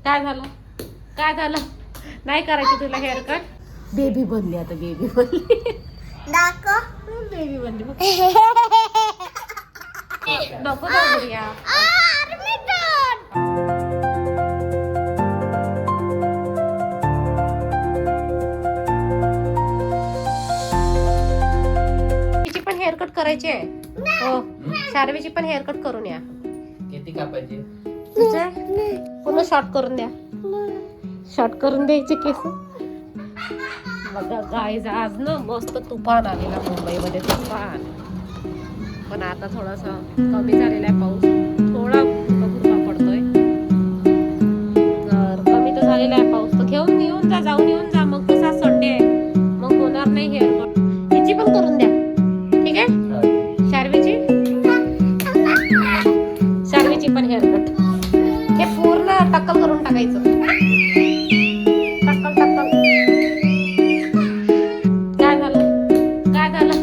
काय झालं काय झालं? नाही करायची तुला हेअर कट? बेबी बनली आता, बेबी बनली. बेबी बनली बघ. नको दाखवूया. तिची पण हेअर कट करायची आहे. हो, शार्वीची पण हेअर कट करून या. किती कापायचे? तुझे पुन्हा शॉर्ट करून द्या. शॉर्ट करून द्यायचे केस. बघा गाईज, आज ना मस्त तुफान आलेला मुंबईमध्ये, तुफान. पण आता थोडासा कमी झालेला आहे पाऊस, थोडा गुरबा पडतोय. तर कमी तर झालेला आहे पाऊस, तर येऊन जा, जाऊन येऊन जा. मग कसा संडे आहे, मग होणार नाही हेअर कट. हिची पण करून द्या, ठीक आहे? शार्वीची पण हेअर कट. हे पूर्ण टक्कल करून टाकायचं. टक्कल. काय झालं?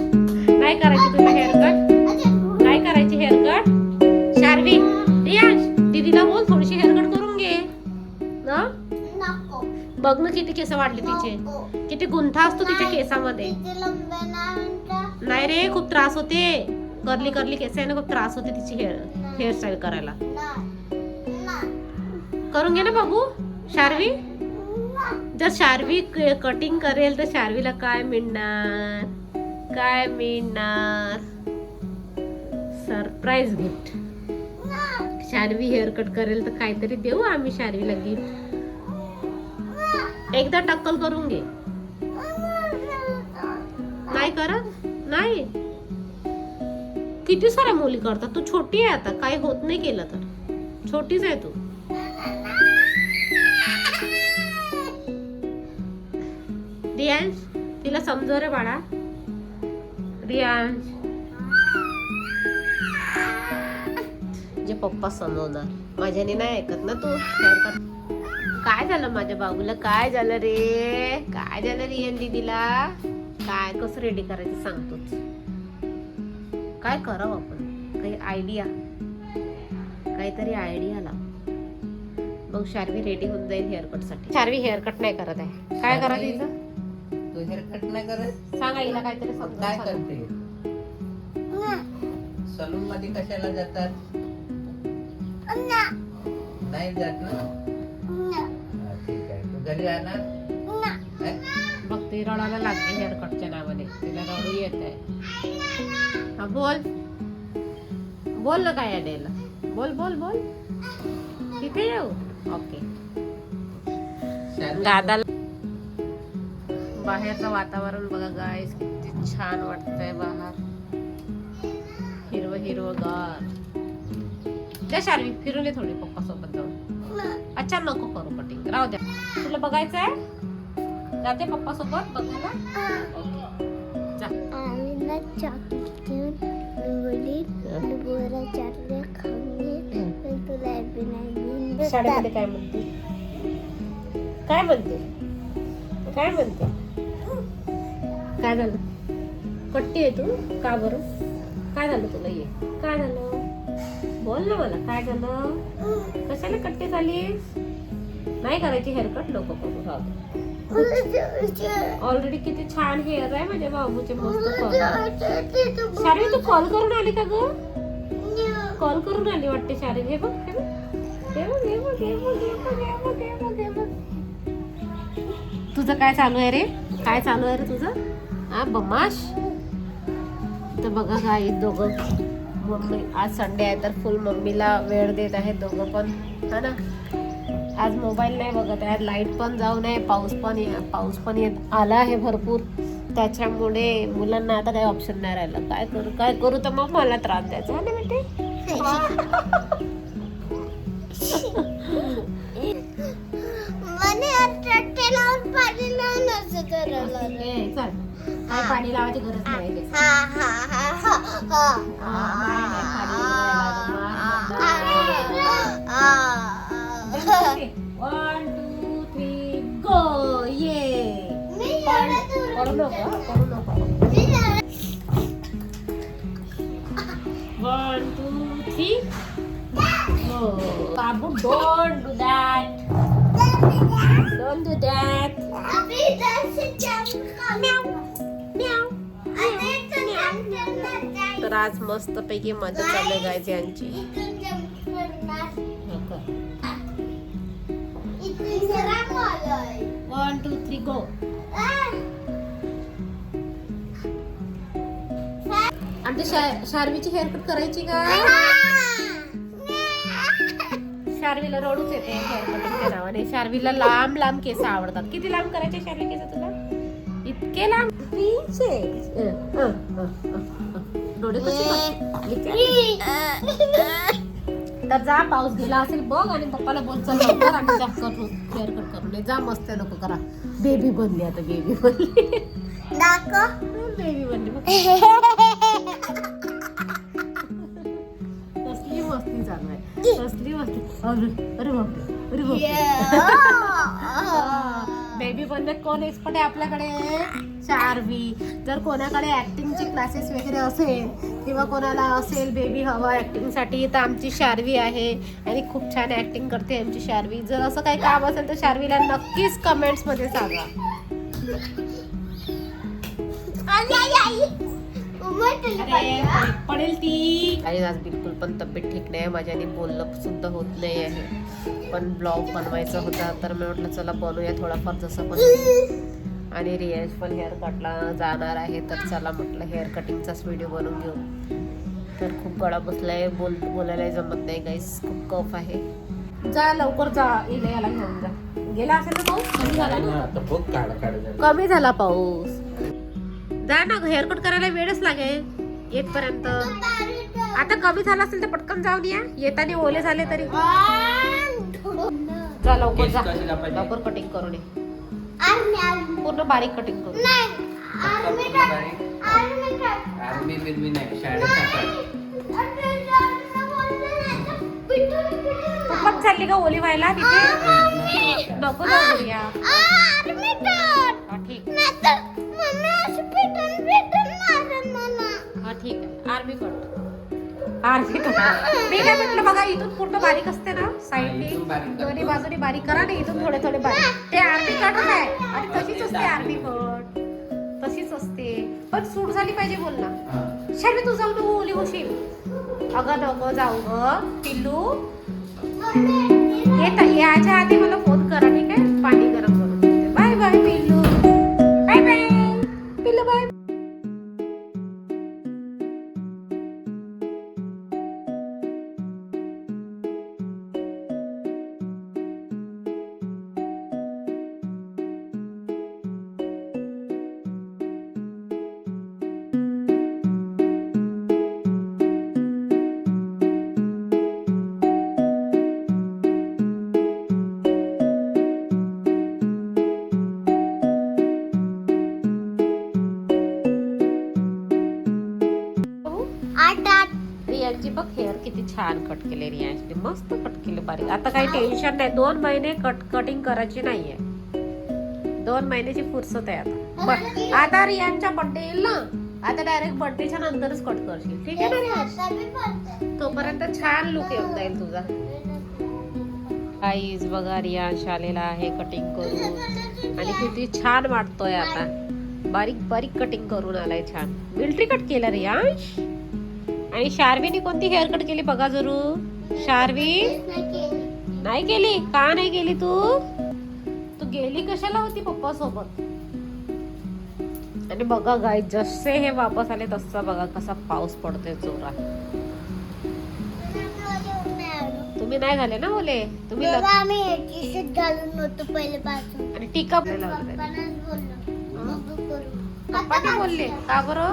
नाही करायची तुला हेअर कट? नाही करायची हेअर कट? शार्वी, रियांश, दीदीला बोल थोडीशी हेअर कट करून घे ना. बघ ना किती केस वाढले तिचे, किती गुंथा असतो तिच्या केसामध्ये. नाही रे, खूप त्रास होते. कर्ली केस आहे ना, खूप त्रास होते तिची हेअरस्टाईल करायला. करून घे ना बघू. शार्वी, जर शार्वी कटिंग करेल तर शार्वीला काय मिळणार? Surprise gift. Sharvi hair cut करेल तर काहीतरी देऊ आम्ही शार्वीला गिफ्ट. एकदा टक्कल करून घे. नाही करत? नाही, किती साऱ्या मुली करतात. तू छोटी आहे आता, काही होत नाही केलं तर. छोटीच आहे तू. रियांश, तिला समजव रे बाळा. रियांश, जे पप्पा समजवणार, माझ्याने नाही ऐकत ना तू. काय झालं माझ्या बाबूला? काय झालं रे? काय झालं रियान दीदीला? काय कसं रेडी करायचं सांगतोच. काय करावं आपण? काही आयडिया, काहीतरी आयडिया लाव. मग शार्वी रेडी होऊन जाईल हेअर कट साठी. शार्वी हेअर कट नाही करत आहे. काय करा तिचं? तू हेअर कट नाही करत? सांग आईला काहीतरी समजा. काय करते? सलून मध्ये कशाला जातात? नाही जात ना? ठीक आहे, तू घरी राहणार? बघ ती रडायला लागली हेअर कटच्या नावाने, तिला रडू येत आहे. हा बोल ना काय अडेला. बोल. तिथे येऊ. ओके. दादाला बाहेरचं वातावरण बघा गाईस, किती छान वाटतंय बाहेर. हिरवं गार. त्या शार्वी फिरून ये थोडी पप्पा सोबत जाऊन. अच्छा, नको करू कटिंग, राहू द्या. तुला बघायचं आहे? जाते पप्पा सोबत बघायला. जा. शाळेमध्ये काय म्हणते? काय झालं? कट्टी आहे तू? का बरं? काय झालं तुला? ये काय झालं? बोल ना मला, काय झालं? कशाला कट्टी झाली? नाही करायची हेअर कट? नको करू, राहू. ऑलरेडी किती छान हेअर आहे माझ्या बाबूचे, मस्त. शार्वी, तू कॉल करून आली का ग? कॉल करून आली वाटते शार्वी. हे बघ. तुझं काय चालू आहे रे? तुझं? हा, बमाश. तर बघा काय दोघं, मम्मी आज संडे आहे तर फुल मम्मीला वेळ देत आहेत दोघं पण, हा ना. आज मोबाईल नाही बघत आहे. लाईट पण जाऊ नये, पाऊस पण येत आला आहे भरपूर. त्याच्यामुळे मुलांना आता काही ऑप्शन नाही राहिलं. काय करू तर मग मला त्रास द्यायचा ना बेटे. काय पाणी लावायची गरज नाही. One, two, three, go! ये. करू नको. 1, 2, 3, go! Babu, don't do that. Don't do that. तर आज मस्त पैकी मजा चालू आहे गायची यांची. 1 2 3 गो. आमच्या शार्वीची हेअरकट करायची का? शार्वीला रडूच येते हेअरकटिंगच्या नावाने. शार्वीला लांब लांब केस आवडतात. किती लांब करायचे शार्वी केस तुला? इतके लांब. डोळे तर जा, पाऊस गेला असेल बघ आणि पप्पाला बोल चल लवकर आणि जा हेअरकट करून ये. जा मस्त नको करा. बेबी बनली आता, बेबी बनली. बेबी बनली बघ. कसली मस्ती चालू आहे, कसली मस्ती. अरे बापरे, अरे बापरे. बेबी बनण्यात कोण एक्सपर्ट आहे आपल्याकडे? शार्वी. जर कोणाकडे ऍक्टिंगचे क्लासेस वगैरे असेल किंवा कोणाला असेल बेबी हवा ऍक्टिंग साठी तर आमची शार्वी आहे आणि खूप छान ऍक्टिंग करते आमची शार्वी. जर असं काही काम असेल तर शार्वीला नक्कीच कमेंट्स मध्ये सांगा. अरे पडेल ती. काही आज बिलकुल पण तब्येत ठीक नाही, माझ्याने बोलणं सुद्धा होत नाही आहे. पण ब्लॉग बनवायचा होता तर मी म्हटलं चला बनवूया थोडाफार जसं पण. आणि रियाज पण हेअर कटला जाणार आहे तर चला म्हटलं हेअर कटिंगचाच व्हिडिओ बनवून घेऊ. तर खूप गळा बसलाय, बोलायला जमत नाही गाईस, खूप कफ आहे. जा लवकर जा, याला घेऊन जा. गेला असेल ना पाऊस? कमी झाला ना? कमी झाला पाऊस. जा ना, हेअरकट करायला वेळच लागेल येतपर्यंत. आता कमी झाला असेल तर पटकन जाऊन या. येताना ओले झाले तरी जा लवकर जा, लवकर कटिंग करून ये. पूर्ण बारीक कटिंग करून. खूपच चालली का ओली व्हायला तिथे? नको जाऊ या. ठीक आहे, हा ठीक आहे. Army cut, army cut. मी काय म्हटलं बघा, इथून पूर्ण बारीक असते ना साईडने, दोन्ही बाजूने बारीक करा ना, इथून थोडे थोडे बारीक. ते आर्मी कटच आहे आणि तशीच असते आर्मी कट, तशीच असते. पण सूट झाली पाहिजे बोल ना. शार्वी तू जाऊ नको, ओली होशील. अगं नको जाऊ ग पिल्लू. याच्या आधी मला फोन करा ठीक आहे, पाणी गरम करून. बाय बाय पिल्लू, बाय बाय पिल्लू, बाय. रियांची बघ हेअर किती छान कट केले रियांची, मस्त कट केले बारीक. आता काही टेन्शन नाही, 2 महिने कटिंग करायची नाहीये. 2 महिन्याची फुरसत आहे आता. आता रियांचा बर्थडे येईल ना, आता डायरेक्ट बर्थडेच्या नंतरच कट करशील ठीक आहे ना रियान? तोपर्यंत छान लुक येऊन जाईल तुझा. गाईज बघा रियांश आलेला आहे कटिंग करून आणि किती छान वाटतोय आता. बारीक बारीक कटिंग करून आलाय छान. मिल्ट्री कट केलं रियांश. आणि शार्वीने कोणती हेअर कट केली बघा जरूर. शार्वी नाही केली का? नाही केली तू? तू गेली कशाला होती पप्पा सोबत? आणि बघा गाईज जसे हे वापस आले तसा बघा कसा पाऊस पडतोय जोरात. तुम्ही नाही झाले ना ओले? तुम्ही घालून होतो पहिल्यापासून आणि टीका पप्पाने बोलले का बरं?